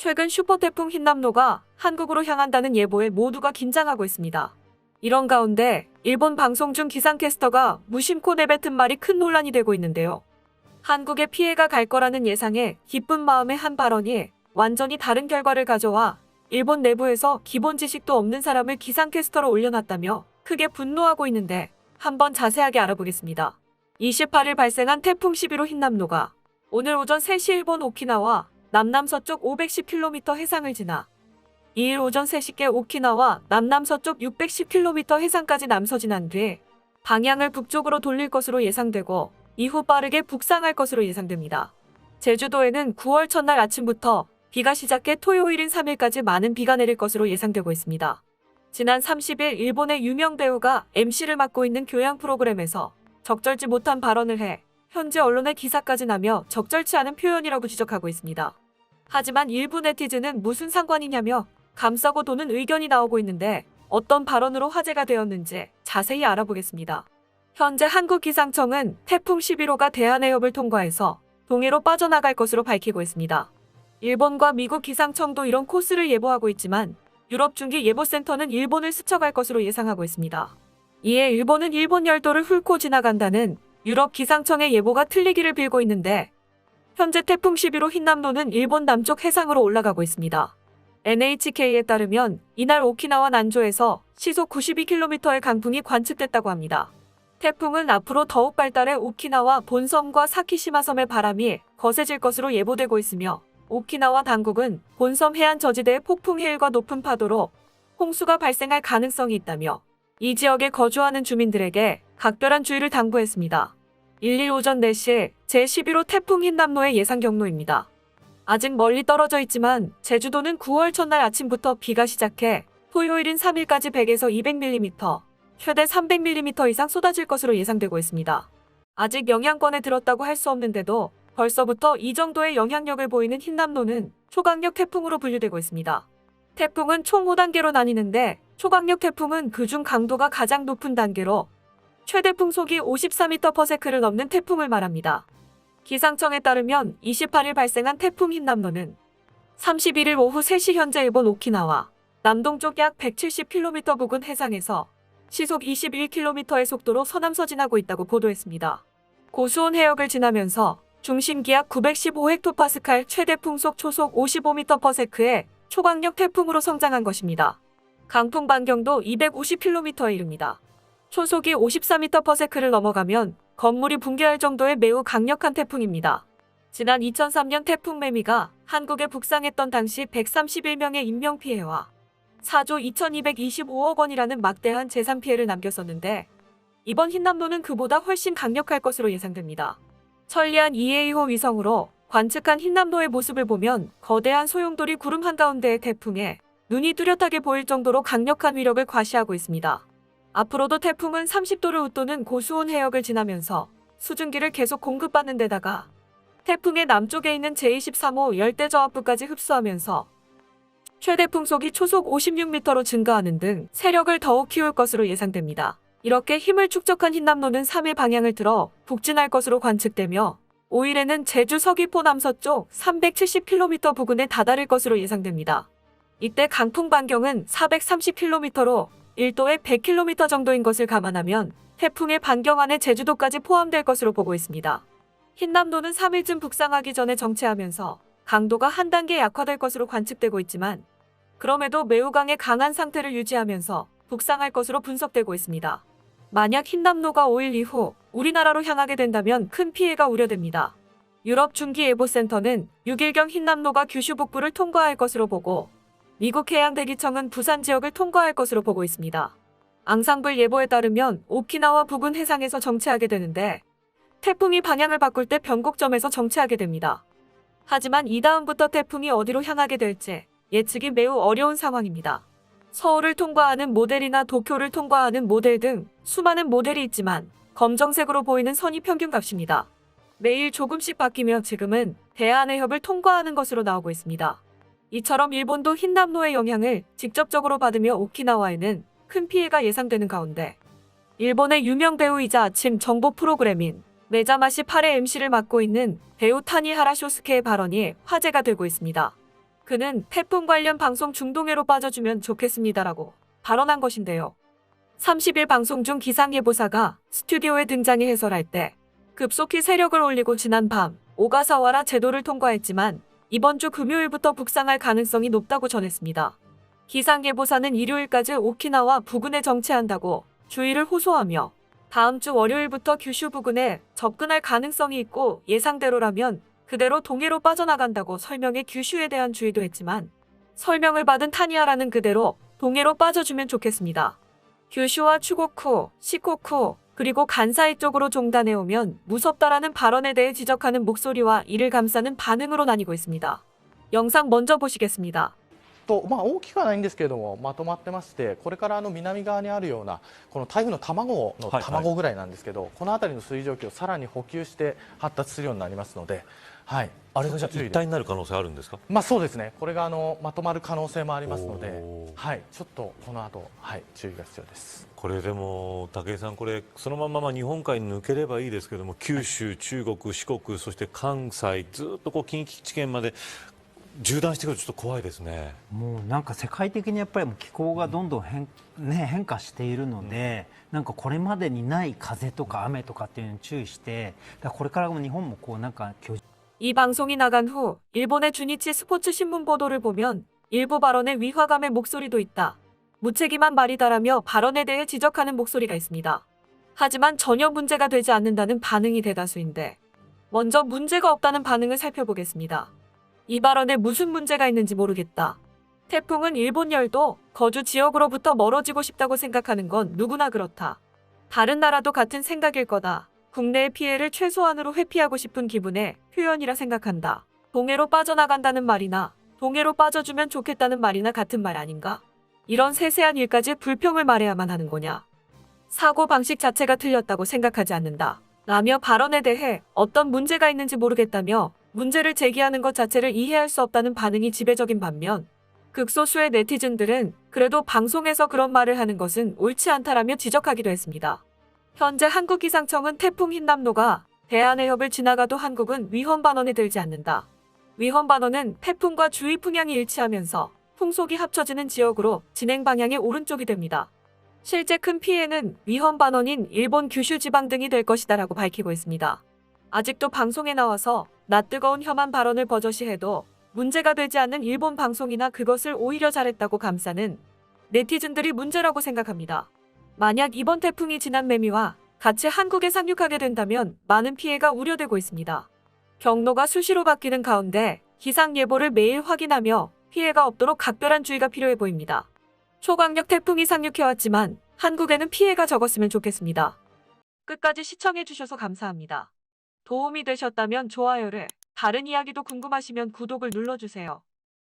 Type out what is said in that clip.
최근 슈퍼태풍 흰남노가 한국으로 향한다는 예보에 모두가 긴장하고 있습니다. 이런 가운데 일본 방송 중 기상캐스터가 무심코 내뱉은 말이 큰 논란이 되고 있는데요. 한국에 피해가 갈 거라는 예상에 기쁜 마음의 한 발언이 완전히 다른 결과를 가져와 일본 내부에서 기본 지식도 없는 사람을 기상캐스터로 올려놨다며 크게 분노하고 있는데 한번 자세하게 알아보겠습니다. 28일 발생한 태풍 11호 흰남노가 오늘 오전 3시 일본 오키나와 남남서쪽 510km 해상을 지나 2일 오전 3시께 오키나와 남남서쪽 610km 해상까지 남서진한 뒤 방향을 북쪽으로 돌릴 것으로 예상되고 이후 빠르게 북상할 것으로 예상됩니다. 제주도에는 9월 첫날 아침부터 비가 시작해 토요일인 3일까지 많은 비가 내릴 것으로 예상되고 있습니다. 지난 30일 일본의 유명 배우가 MC를 맡고 있는 교양 프로그램에서 적절치 못한 발언을 해 현재 언론의 기사까지 나며 적절치 않은 표현이라고 지적하고 있습니다. 하지만 일부 네티즌은 무슨 상관이냐며 감싸고 도는 의견이 나오고 있는데 어떤 발언으로 화제가 되었는지 자세히 알아보겠습니다. 현재 한국기상청은 태풍 11호가 대한해협을 통과해서 동해로 빠져나갈 것으로 밝히고 있습니다. 일본과 미국 기상청도 이런 코스를 예보하고 있지만 유럽중기예보센터는 일본을 스쳐갈 것으로 예상하고 있습니다. 이에 일본은 일본 열도를 훑고 지나간다는 유럽 기상청의 예보가 틀리기를 빌고 있는데 현재 태풍 11호 흰남노는 일본 남쪽 해상으로 올라가고 있습니다. NHK에 따르면 이날 오키나와 난조에서 시속 92km의 강풍이 관측됐다고 합니다. 태풍은 앞으로 더욱 발달해 오키나와 본섬과 사키시마 섬의 바람이 거세질 것으로 예보되고 있으며 오키나와 당국은 본섬 해안 저지대의 폭풍 해일과 높은 파도로 홍수가 발생할 가능성이 있다며 이 지역에 거주하는 주민들에게 각별한 주의를 당부했습니다. 1일 오전 4시 제11호 태풍 흰남노의 예상 경로입니다. 아직 멀리 떨어져 있지만 제주도는 9월 첫날 아침부터 비가 시작해 토요일인 3일까지 100에서 200mm, 최대 300mm 이상 쏟아질 것으로 예상되고 있습니다. 아직 영향권에 들었다고 할 수 없는데도 벌써부터 이 정도의 영향력을 보이는 흰남노는 초강력 태풍으로 분류되고 있습니다. 태풍은 총 5단계로 나뉘는데 초강력 태풍은 그중 강도가 가장 높은 단계로 최대 풍속이 54m/s를 넘는 태풍을 말합니다. 기상청에 따르면 28일 발생한 태풍 흰남노는 31일 오후 3시 현재 일본 오키나와 남동쪽 약 170km 부근 해상에서 시속 21km의 속도로 서남서진하고 있다고 보도했습니다. 고수온 해역을 지나면서 중심기압 915헥토파스칼 최대 풍속 초속 55m/s의 초강력 태풍으로 성장한 것입니다. 강풍 반경도 250km에 이릅니다. 초속이 54m/s를 넘어가면 건물이 붕괴할 정도의 매우 강력한 태풍입니다. 지난 2003년 태풍 매미가 한국에 북상했던 당시 131명의 인명피해와 4조 2225억 원이라는 막대한 재산 피해를 남겼었는데 이번 흰남노는 그보다 훨씬 강력할 것으로 예상됩니다. 천리안 EA호 위성으로 관측한 흰남노의 모습을 보면 거대한 소용돌이 구름 한가운데의 태풍에 눈이 뚜렷하게 보일 정도로 강력한 위력을 과시하고 있습니다. 앞으로도 태풍은 30도를 웃도는 고수온 해역을 지나면서 수증기를 계속 공급받는 데다가 태풍의 남쪽에 있는 제23호 열대저압부까지 흡수하면서 최대 풍속이 초속 56m로 증가하는 등 세력을 더욱 키울 것으로 예상됩니다. 이렇게 힘을 축적한 흰남노는 3일 방향을 틀어 북진할 것으로 관측되며 5일에는 제주 서귀포 남서쪽 370km 부근에 다다를 것으로 예상됩니다. 이때 강풍 반경은 430km로 1도에 100km 정도인 것을 감안하면 태풍의 반경 안에 제주도까지 포함될 것으로 보고 있습니다. 흰남노는 3일쯤 북상하기 전에 정체하면서 강도가 한 단계 약화될 것으로 관측되고 있지만 그럼에도 매우 강한 상태를 유지하면서 북상할 것으로 분석되고 있습니다. 만약 흰남노가 5일 이후 우리나라로 향하게 된다면 큰 피해가 우려됩니다. 유럽중기예보센터는 6일경 흰남노가 규슈 북부를 통과할 것으로 보고 미국 해양대기청은 부산 지역을 통과할 것으로 보고 있습니다. 앙상블 예보에 따르면 오키나와 부근 해상에서 정체하게 되는데 태풍이 방향을 바꿀 때 변곡점에서 정체하게 됩니다. 하지만 이 다음부터 태풍이 어디로 향하게 될지 예측이 매우 어려운 상황입니다. 서울을 통과하는 모델이나 도쿄를 통과하는 모델 등 수많은 모델이 있지만 검정색으로 보이는 선이 평균값입니다. 매일 조금씩 바뀌며 지금은 대한해협을 통과하는 것으로 나오고 있습니다. 이처럼 일본도 흰남노의 영향을 직접적으로 받으며 오키나와에는 큰 피해가 예상되는 가운데 일본의 유명 배우이자 아침 정보 프로그램인 메자마시 8의 MC를 맡고 있는 배우 타니하라 쇼스케의 발언이 화제가 되고 있습니다. 그는 태풍 관련 방송 중동해로 빠져주면 좋겠습니다라고 발언한 것인데요. 30일 방송 중 기상예보사가 스튜디오에 등장해 해설할 때 급속히 세력을 올리고 지난 밤 오가사와라 제도를 통과했지만 이번 주 금요일부터 북상할 가능성이 높다고 전했습니다. 기상예보사는 일요일까지 오키나와 부근에 정체한다고 주의를 호소하며 다음 주 월요일부터 규슈 부근에 접근할 가능성이 있고 예상대로라면 그대로 동해로 빠져나간다고 설명해 규슈에 대한 주의도 했지만 설명을 받은 타니아라는 그대로 동해로 빠져주면 좋겠습니다. 규슈와 추고쿠, 시코쿠, 그리고 간사이 쪽으로 종단해오면 무섭다라는 발언에 대해 지적하는 목소리와 이를 감싸는 반응으로 나뉘고 있습니다. 영상 먼저 보시겠습니다. と大きくはないんですけれどもまとまってまして、これから南側にあるようなこの台風の卵の卵ぐらいなんですけど、この辺りの水蒸気をさらに補給して発達するようになりますので、はい、あれがじゃあ一体になる可能性あるんですか？そうですね。これがまとまる可能性もありますので、はい、ちょっとこの後、はい、注意が必要です。これでも武井さん、これそのまま日本海に抜ければいいですけども、九州、中国、四国、そして関西、ずっと近畿地圏まで縦断してくるとちょっと怖いですね。もうなんか世界的にやっぱり気候がどんどん変化しているので、なんかこれまでにない風とか雨とかっていうのに注意して、だからこれからも日本もこうなんか 이 방송이 나간 후 일본의 주니치 스포츠 신문 보도를 보면 일부 발언에 위화감의 목소리도 있다. 무책임한 말이다라며 발언에 대해 지적하는 목소리가 있습니다. 하지만 전혀 문제가 되지 않는다는 반응이 대다수인데 먼저 문제가 없다는 반응을 살펴보겠습니다. 이 발언에 무슨 문제가 있는지 모르겠다. 태풍은 일본 열도 거주 지역으로부터 멀어지고 싶다고 생각하는 건 누구나 그렇다. 다른 나라도 같은 생각일 거다. 국내의 피해를 최소한으로 회피하고 싶은 기분의 표현이라 생각한다. 동해로 빠져나간다는 말이나 동해로 빠져주면 좋겠다는 말이나 같은 말 아닌가? 이런 세세한 일까지 불평을 말해야만 하는 거냐? 사고방식 자체가 틀렸다고 생각하지 않는다. 라며 발언에 대해 어떤 문제가 있는지 모르겠다며 문제를 제기하는 것 자체를 이해할 수 없다는 반응이 지배적인 반면 극소수의 네티즌들은 그래도 방송에서 그런 말을 하는 것은 옳지 않다라며 지적하기도 했습니다. 현재 한국기상청은 태풍 흰남노가 대한해협을 지나가도 한국은 위험반원에 들지 않는다. 위험반원은 태풍과 주의 풍향이 일치하면서 풍속이 합쳐지는 지역으로 진행 방향의 오른쪽이 됩니다. 실제 큰 피해는 위험반원인 일본 규슈 지방 등이 될 것이다 라고 밝히고 있습니다. 아직도 방송에 나와서 낯뜨거운 혐한 발언을 버젓이 해도 문제가 되지 않는 일본 방송이나 그것을 오히려 잘했다고 감싸는 네티즌들이 문제라고 생각합니다. 만약 이번 태풍이 지난 매미와 같이 한국에 상륙하게 된다면 많은 피해가 우려되고 있습니다. 경로가 수시로 바뀌는 가운데 기상 예보를 매일 확인하며 피해가 없도록 각별한 주의가 필요해 보입니다. 초강력 태풍이 상륙해왔지만 한국에는 피해가 적었으면 좋겠습니다. 끝까지 시청해주셔서 감사합니다. 도움이 되셨다면 좋아요를, 다른 이야기도 궁금하시면 구독을 눌러주세요.